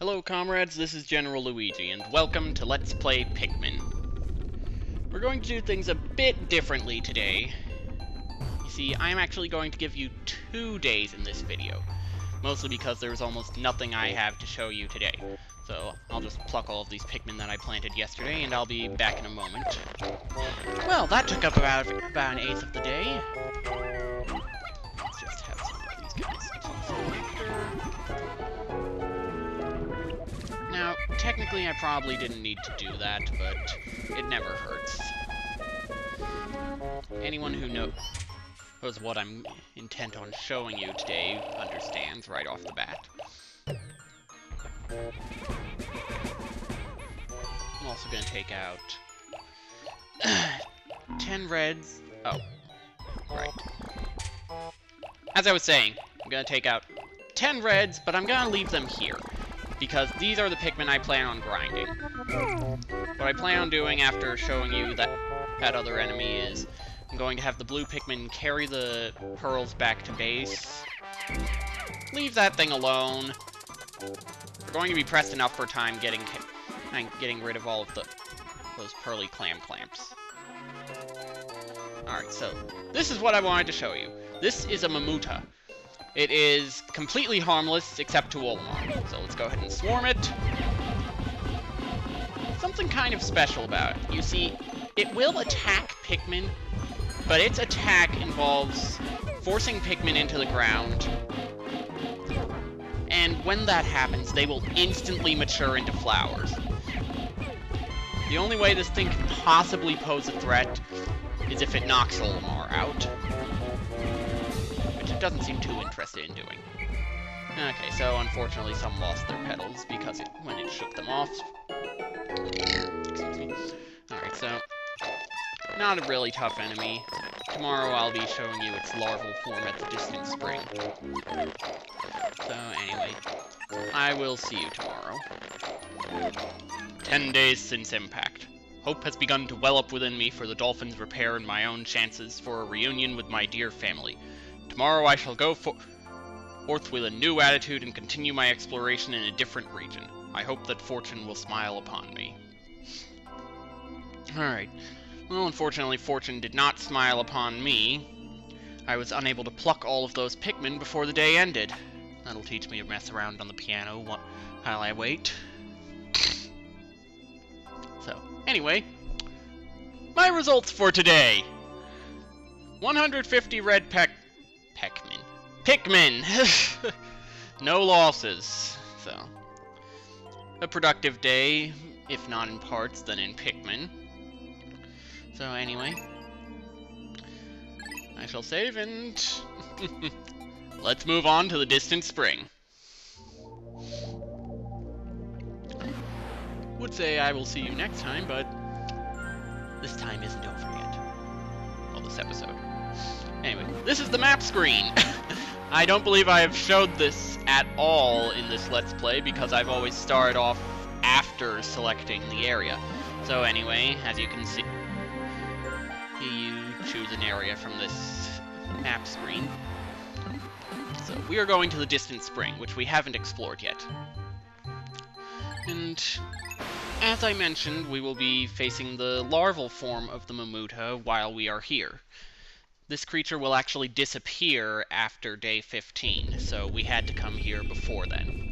Hello comrades, this is General Luigi, and welcome to Let's Play Pikmin. We're going to do things a bit differently today. You see, I'm actually going to give you 2 days in this video. Mostly because there's almost nothing I have to show you today. So, I'll just pluck all of these Pikmin that I planted yesterday, and I'll be back in a moment. Well, that took up about an eighth of the day. Let's just have some of these guys teeth in nectar. Now, technically I probably didn't need to do that, but it never hurts. Anyone who knows what I'm intent on showing you today understands right off the bat. I'm also going to take out 10 reds. Oh, right. As I was saying, I'm going to take out 10 reds, but I'm going to leave them here. Because these are the Pikmin I plan on grinding. What I plan on doing after showing you that other enemy is I'm going to have the blue Pikmin carry the pearls back to base. Leave that thing alone. We're going to be pressed enough for time getting rid of all of those pearly clamps. Alright, so this is what I wanted to show you. This is a Mamuta. It is completely harmless, except to Olimar. So let's go ahead and swarm it. Something kind of special about it. You see, it will attack Pikmin, but its attack involves forcing Pikmin into the ground. And when that happens, they will instantly mature into flowers. The only way this thing can possibly pose a threat is if it knocks Olimar out. It doesn't seem too interested in doing. Okay, so unfortunately some lost their petals because when it shook them off. Excuse me. Alright, so not a really tough enemy. Tomorrow I'll be showing you its larval form at the distant spring. So anyway, I will see you tomorrow. 10 days since impact. Hope has begun to well up within me for the dolphin's repair and my own chances for a reunion with my dear family. Tomorrow I shall go forth with a new attitude and continue my exploration in a different region. I hope that fortune will smile upon me. Alright. Well, unfortunately, fortune did not smile upon me. I was unable to pluck all of those Pikmin before the day ended. That'll teach me to mess around on the piano while I wait. So, anyway, my results for today. 150 red Pikmin. No losses. So, a productive day, if not in parts, then in Pikmin. So anyway, I shall save and let's move on to the distant spring. Would say I will see you next time, but this time isn't over yet. Well, this episode. Anyway, this is the map screen. I don't believe I have showed this at all in this Let's Play because I've always started off after selecting the area. So anyway, as you can see, you choose an area from this map screen. So we are going to the distant spring, which we haven't explored yet. And as I mentioned, we will be facing the larval form of the Mamuta while we are here. This creature will actually disappear after day 15, so we had to come here before then.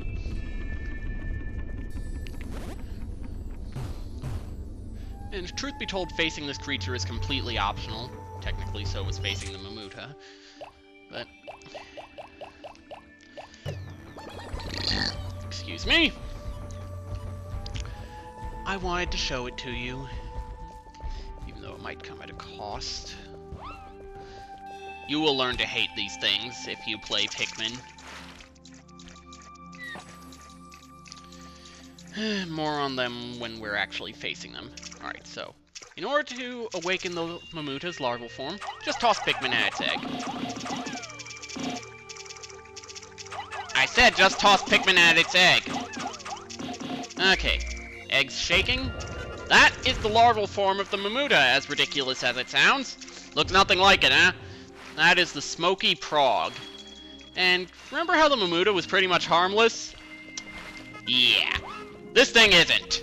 And truth be told, facing this creature is completely optional. Technically, so is facing the Mamuta. But excuse me. I wanted to show it to you, even though it might come at a cost. You will learn to hate these things if you play Pikmin. More on them when we're actually facing them. Alright, so, in order to awaken the Mamuta's larval form, just toss Pikmin at its egg. I said just toss Pikmin at its egg! Okay, eggs shaking. That is the larval form of the Mamuta, as ridiculous as it sounds. Looks nothing like it, huh? That is the Smoky Prog. And remember how the Mamuta was pretty much harmless? Yeah. This thing isn't.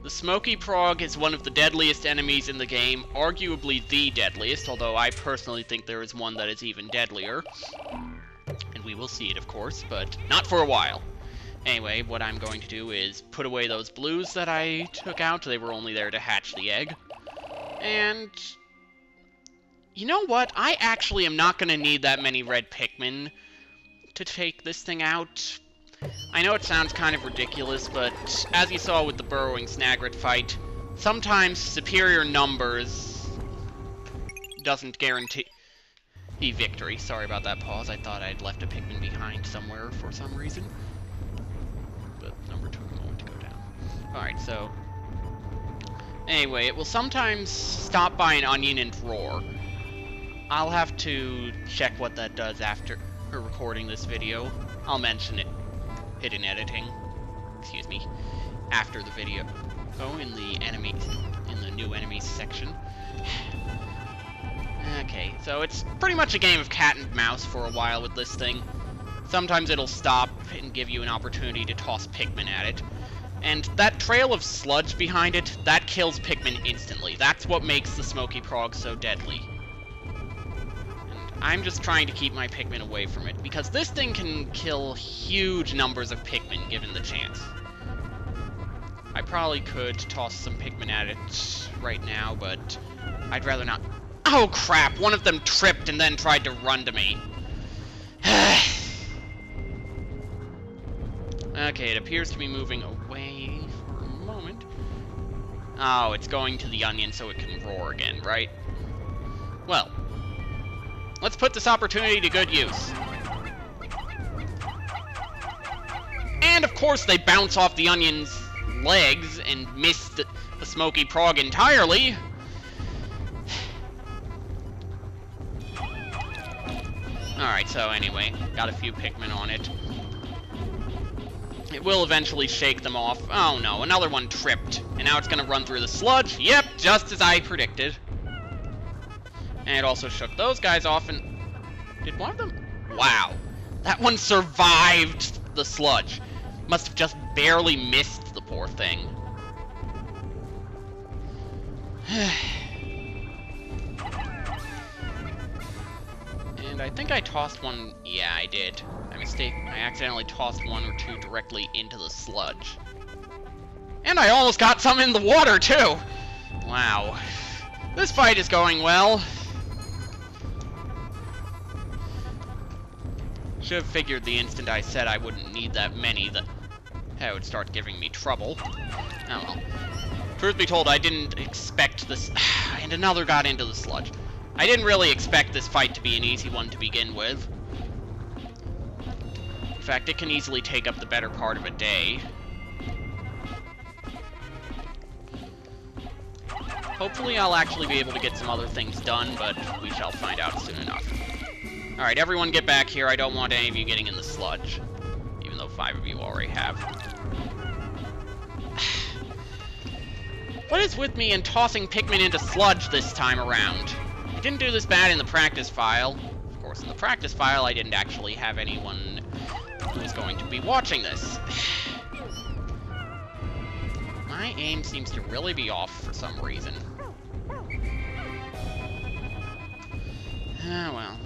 The Smoky Prog is one of the deadliest enemies in the game, arguably the deadliest, although I personally think there is one that is even deadlier. And we will see it, of course, but not for a while. Anyway, what I'm going to do is put away those blues that I took out. They were only there to hatch the egg. And you know what? I actually am not going to need that many red Pikmin to take this thing out. I know it sounds kind of ridiculous, but as you saw with the burrowing Snagret fight, sometimes superior numbers doesn't guarantee victory. Sorry about that pause. I thought I'd left a Pikmin behind somewhere for some reason. But number took a moment to go down. Alright, so anyway, it will sometimes stop by an onion and roar. I'll have to check what that does after recording this video. I'll mention it in editing, excuse me, after the video. Oh, in the new enemies section. Okay, so it's pretty much a game of cat and mouse for a while with this thing. Sometimes it'll stop and give you an opportunity to toss Pikmin at it. And that trail of sludge behind it, that kills Pikmin instantly. That's what makes the Smoky Prog so deadly. I'm just trying to keep my Pikmin away from it, because this thing can kill huge numbers of Pikmin given the chance. I probably could toss some Pikmin at it right now, but I'd rather not. Oh crap, one of them tripped and then tried to run to me. Okay, it appears to be moving away for a moment. Oh, it's going to the onion so it can roar again, right? Well, let's put this opportunity to good use. And of course they bounce off the onion's legs and miss the Smoky Prog entirely. Alright, so anyway, got a few Pikmin on it. It will eventually shake them off. Oh no, another one tripped. And now it's gonna run through the sludge. Yep, just as I predicted. And it also shook those guys off, and did one of them? Wow. That one survived the sludge. Must have just barely missed the poor thing. And I think I tossed one. Yeah, I did. I accidentally tossed one or two directly into the sludge. And I almost got some in the water, too! Wow. This fight is going well. Should have figured the instant I said I wouldn't need that many that would start giving me trouble. Oh well. Truth be told, I didn't expect this. And another got into the sludge. I didn't really expect this fight to be an easy one to begin with. In fact, it can easily take up the better part of a day. Hopefully I'll actually be able to get some other things done, but we shall find out soon enough. Alright, everyone get back here. I don't want any of you getting in the sludge. Even though 5 of you already have. What is with me and tossing Pikmin into sludge this time around? I didn't do this bad in the practice file. Of course, in the practice file, I didn't actually have anyone who was going to be watching this. My aim seems to really be off for some reason. Ah, well.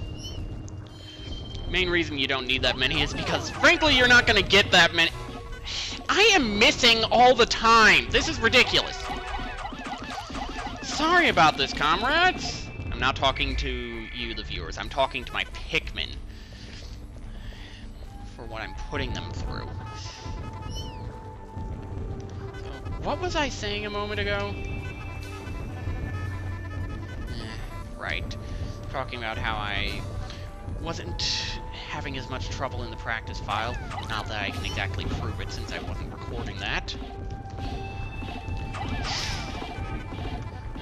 Main reason you don't need that many is because, frankly, you're not going to get that many. I am missing all the time. This is ridiculous. Sorry about this, comrades. I'm not talking to you, the viewers. I'm talking to my Pikmin. For what I'm putting them through. So, what was I saying a moment ago? Right. Talking about how I wasn't having as much trouble in the practice file. Not that I can exactly prove it since I wasn't recording that.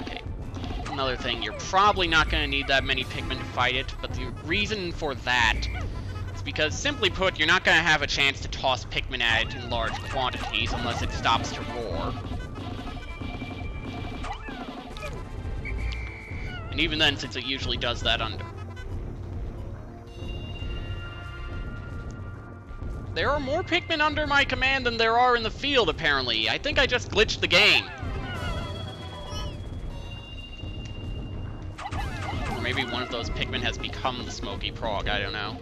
Okay. Another thing, you're probably not going to need that many Pikmin to fight it, but the reason for that is because, simply put, you're not going to have a chance to toss Pikmin at it in large quantities unless it stops to roar. And even then, since it usually does that under... There are more Pikmin under my command than there are in the field, apparently. I think I just glitched the game. Or maybe one of those Pikmin has become the Smoky Prog, I don't know.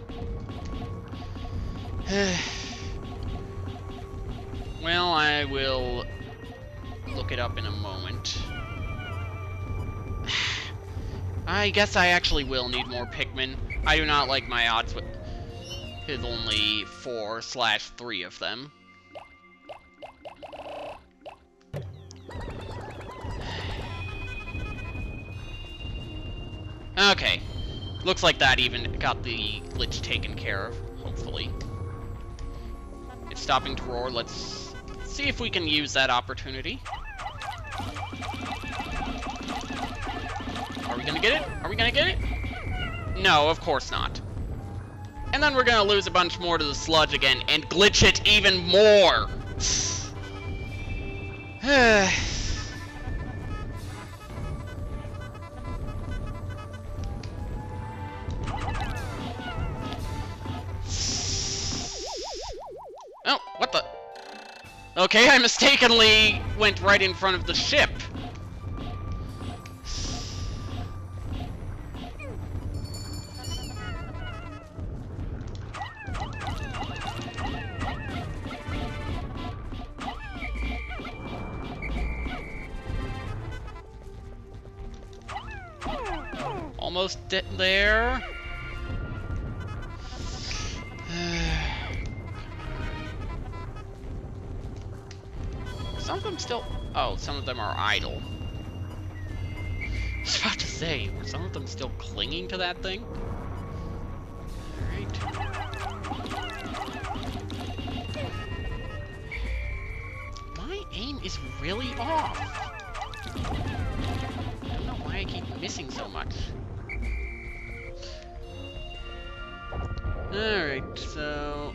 Well, I will look it up in a moment. I guess I actually will need more Pikmin. I do not like my odds with only 4/3 of them. Okay. Looks like that even got the glitch taken care of, hopefully. It's stopping to roar. Let's see if we can use that opportunity. Are we gonna get it? Are we gonna get it? No, of course not. And then we're gonna lose a bunch more to the sludge again and glitch it even more. Oh, what the? Okay, I mistakenly went right in front of the ship. Almost there. Some of them still... Oh, some of them are idle. I was about to say, were some of them still clinging to that thing? Alright. My aim is really off. I don't know why I keep missing so much. Alright, so...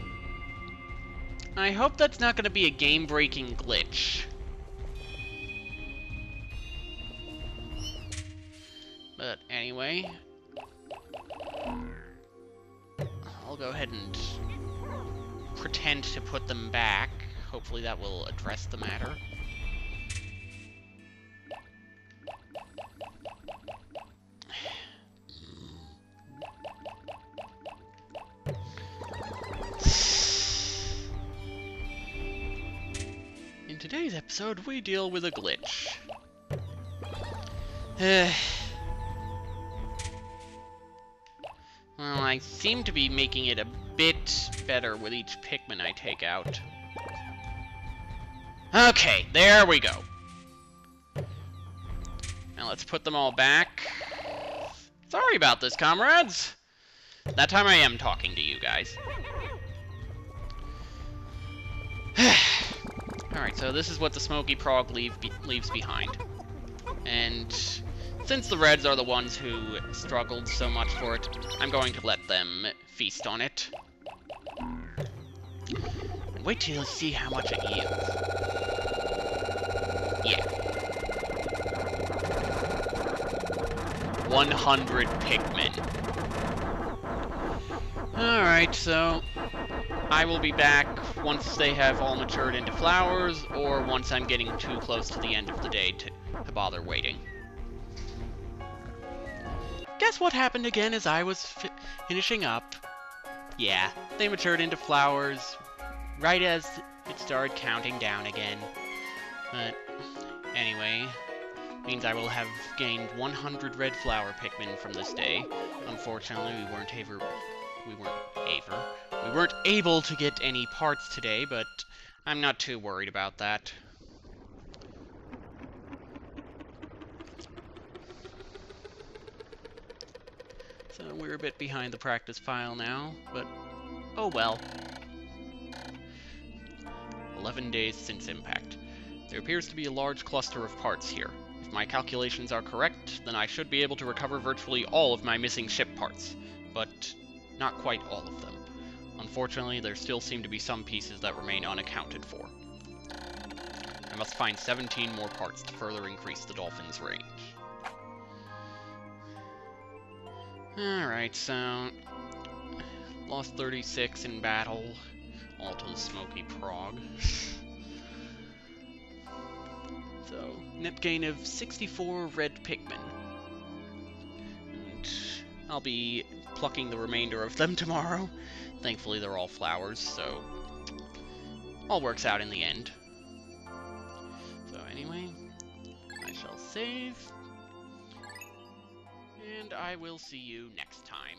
I hope that's not going to be a game-breaking glitch. But anyway... I'll go ahead and pretend to put them back. Hopefully that will address the matter. In today's episode, we deal with a glitch. Well, I seem to be making it a bit better with each Pikmin I take out. Okay, there we go. Now let's put them all back. Sorry about this, comrades. That time I am talking to you guys. Alright, so this is what the Smoky Prog leaves behind. And since the Reds are the ones who struggled so much for it, I'm going to let them feast on it. And wait till you see how much it yields. Yeah. 100 Pikmin. Alright, so I will be back once they have all matured into flowers, or once I'm getting too close to the end of the day to bother waiting. Guess what happened again as I was finishing up? Yeah, they matured into flowers right as it started counting down again. But anyway, means I will have gained 100 red flower Pikmin from this day. Unfortunately, we weren't able to get any parts today, but I'm not too worried about that. So we're a bit behind the practice file now, but oh well. 11 days since impact. There appears to be a large cluster of parts here. If my calculations are correct, then I should be able to recover virtually all of my missing ship parts, but not quite all of them. Unfortunately, there still seem to be some pieces that remain unaccounted for. I must find 17 more parts to further increase the dolphin's range. Alright, so... lost 36 in battle. all to the smoky prog. So, net gain of 64 red Pikmin. And I'll be plucking the remainder of them tomorrow. Thankfully, they're all flowers, so all works out in the end. So anyway, I shall save, and I will see you next time.